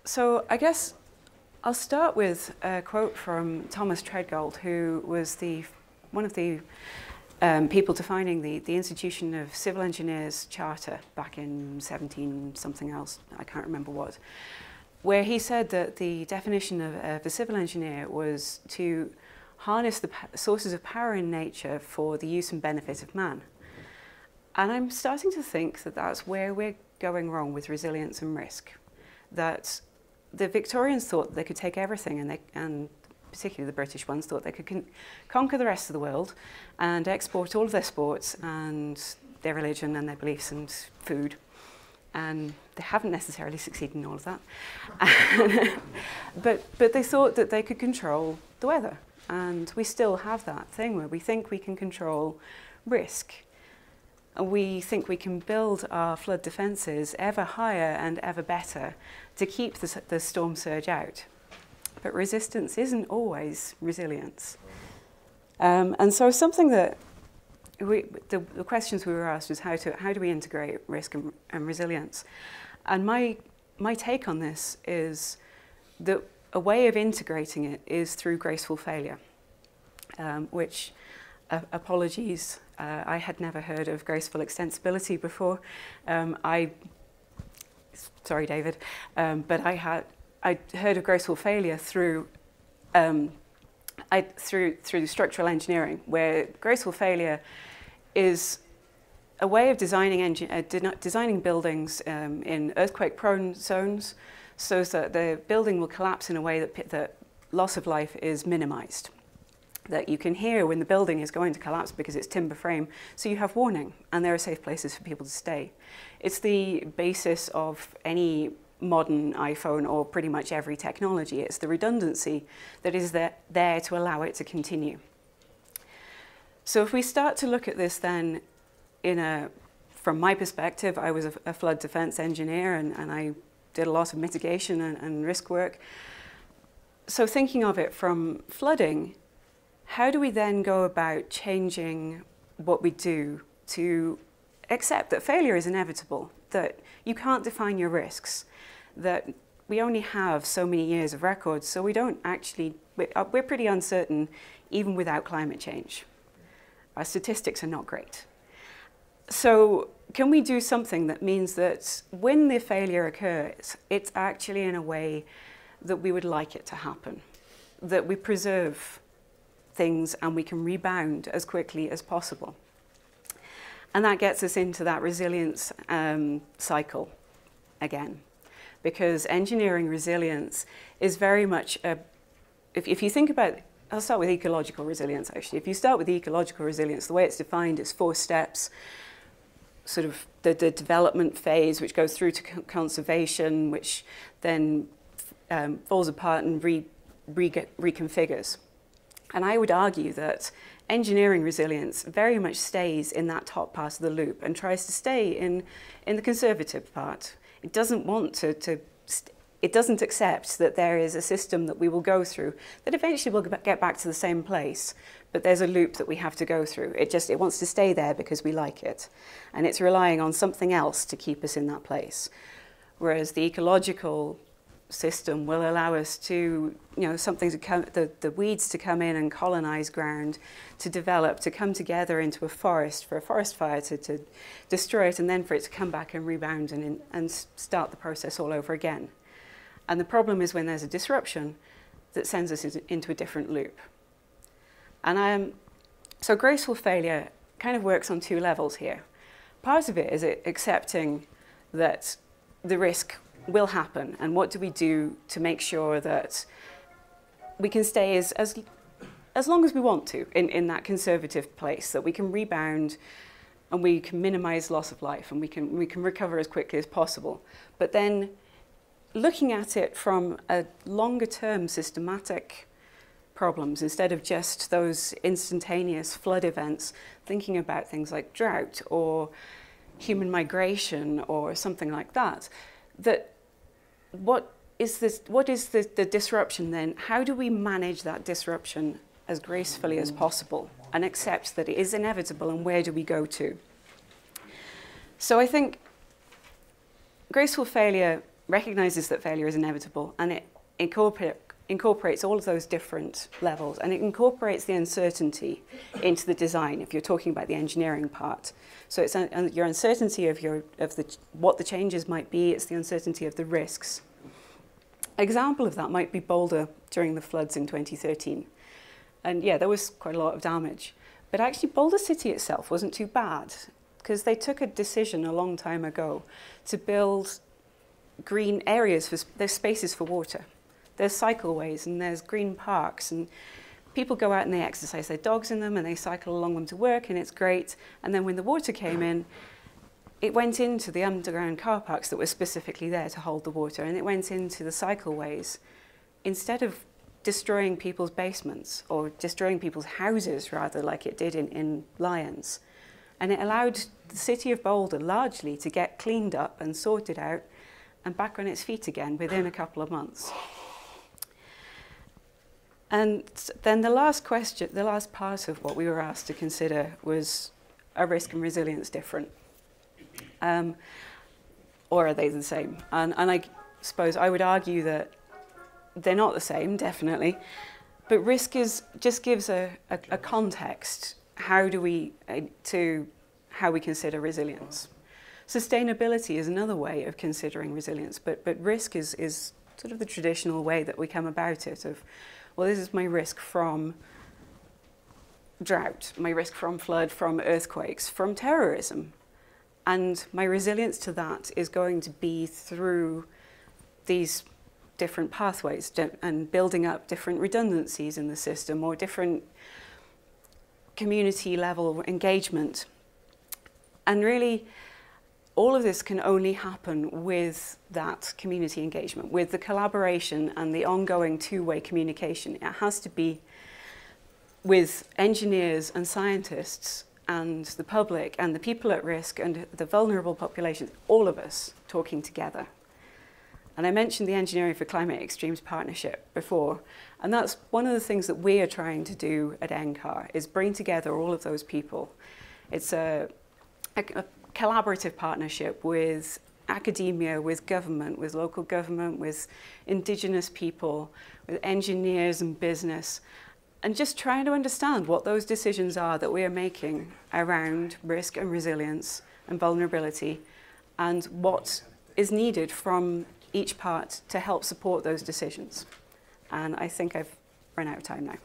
So I guess I'll start with a quote from Thomas Treadgold, who was one of the people defining the Institution of Civil Engineers Charter back in 17 something else, I can't remember what, where he said that the definition of a civil engineer was to harness the sources of power in nature for the use and benefit of man. And I'm starting to think that that's where we're going wrong with resilience and risk. That the Victorians thought they could take everything, and particularly the British ones thought they could conquer the rest of the world and export all of their sports and their religion and their beliefs and food. And they haven't necessarily succeeded in all of that. but they thought that they could control the weather. And we still have that thing where we think we can control risk. And we think we can build our flood defences ever higher and ever better to keep the storm surge out. But resistance isn't always resilience. And so something that the questions we were asked was how do we integrate risk and resilience? And my take on this is that a way of integrating it is through graceful failure, which, apologies, I had never heard of graceful extensibility before. Sorry, David, but I'd heard of graceful failure through structural engineering, where graceful failure is a way of designing buildings in earthquake-prone zones so that the building will collapse in a way that loss of life is minimized. That you can hear when the building is going to collapse because it's timber frame, so you have warning, and there are safe places for people to stay. It's the basis of any modern iPhone or pretty much every technology. It's the redundancy that is there to allow it to continue. So if we start to look at this then from my perspective, I was a flood defense engineer and I did a lot of mitigation and risk work. So thinking of it from flooding, how do we then go about changing what we do to accept that failure is inevitable, that you can't define your risks, that we only have so many years of records, so we're pretty uncertain even without climate change. Our statistics are not great. So can we do something that means that when the failure occurs, it's actually in a way that we would like it to happen, that we preserve things and we can rebound as quickly as possible? And that gets us into that resilience cycle again, because engineering resilience is very much if you think about, I'll start with ecological resilience actually. If you start with ecological resilience, the way it's defined is 4 steps, sort of the development phase, which goes through to conservation, which then falls apart and reconfigures. And I would argue that engineering resilience very much stays in that top part of the loop and tries to stay in the conservative part. It doesn't want it doesn't accept that there is a system that we will go through that eventually will get back to the same place, but there's a loop that we have to go through. It wants to stay there because we like it. And it's relying on something else to keep us in that place. Whereas the ecological system will allow us to, something to come, the weeds to come in and colonize ground, to develop, to come together into a forest, for a forest fire to destroy it, and then for it to come back and rebound and start the process all over again. And the problem is when there's a disruption that sends us into a different loop. And so graceful failure kind of works on 2 levels here. Part of it is accepting that the risk will happen, and what do we do to make sure that we can stay as long as we want to in that conservative place, that we can rebound and we can minimize loss of life and we can recover as quickly as possible. But then looking at it from a longer term systematic problems instead of just those instantaneous flood events, thinking about things like drought or human migration or something like that, what is the disruption then? How do we manage that disruption as gracefully as possible and accept that it is inevitable, and where do we go to? So I think graceful failure recognises that failure is inevitable, and it incorporates all of those different levels, and it incorporates the uncertainty into the design if you're talking about the engineering part. So it's your uncertainty of what the changes might be, it's the uncertainty of the risks. An example of that might be Boulder during the floods in 2013. And yeah, there was quite a lot of damage. But actually Boulder City itself wasn't too bad, because they took a decision a long time ago to build green areas, there's spaces for water. There's cycleways and there's green parks, and people go out and they exercise their dogs in them and they cycle along them to work, and it's great. And then when the water came in, it went into the underground car parks that were specifically there to hold the water, and it went into the cycleways. Instead of destroying people's basements, or destroying people's houses rather, like it did in Lyons. And it allowed the city of Boulder largely to get cleaned up and sorted out and back on its feet again within a couple of months. And then the last question, the last part of what we were asked to consider was, are risk and resilience different? Or are they the same? And I suppose I would argue that they're not the same, definitely, but risk just gives a context. How we consider resilience. Sustainability is another way of considering resilience, but risk is sort of the traditional way that we come about it of, well, this is my risk from drought, my risk from flood, from earthquakes, from terrorism. And my resilience to that is going to be through these different pathways and building up different redundancies in the system, or different community level engagement. And really, all of this can only happen with that community engagement, with the collaboration and the ongoing two-way communication. It has to be with engineers and scientists and the public and the people at risk and the vulnerable populations, all of us talking together. And I mentioned the Engineering for Climate Extremes Partnership before, and that's one of the things that we are trying to do at NCAR, is bring together all of those people. It's a collaborative partnership with academia, with government, with local government, with Indigenous people, with engineers and business, and just trying to understand what those decisions are that we are making around risk and resilience and vulnerability, and what is needed from each part to help support those decisions. And I think I've run out of time now.